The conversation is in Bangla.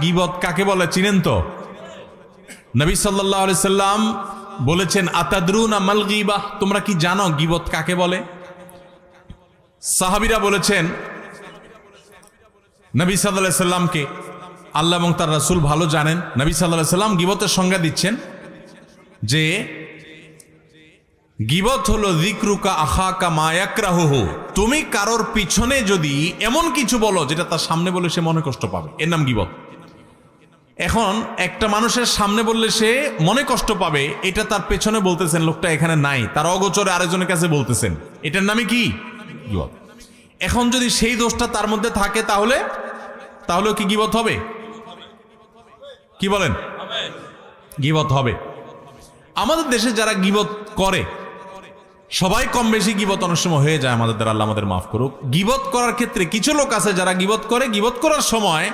গীবত কাকে বলে চিনেন তো? নবী সাল্লাল্লাহু আলাইহি সাল্লাম বলেছেন, আতাদরুনা মাল গীবাহ, তোমরা কি জানো গীবত কাকে বলে? সাহাবীরা বলেছেন নবী সাল্লাল্লাহু আলাইহি সাল্লামকে আল্লাহ এবং তার রাসূল ভালো জানেন। নবী সাল্লাল্লাহু আলাইহি সাল্লাম গীবতের সংজ্ঞা দিচ্ছেন যে গীবত হলো যিকরুকা আখাকা মা ইয়াকরাহুহু, তুমি কারোর পিছনে যদি এমন কিছু বলো যেটা তার সামনে বলে সে মনে কষ্ট পাবে, এর নাম গীবত। এখন একটা মানুষের সামনে বললে সে মনে কষ্ট পাবে, এটা তার পেছনে বলতেছেন, লোকটা এখানে নাই, তার অগোচরে আরেকজনের কাছে বলতেছেন, এটার নামই কি? গীবত। এখন যদি সেই দোষটা তার মধ্যে থাকে তাহলে কি গীবত হবে? কি বলেন? গীবত হবে। আমাদের দেশে যারা গীবত করে, সবাই কম বেশি গীবত অনেক সময় হয়ে যায় আমাদের দ্বারা, আল্লাহ আমাদের মাফ করুক। গীবত করার ক্ষেত্রে কিছু লোক আছে যারা গীবত করে, গীবত করার সময়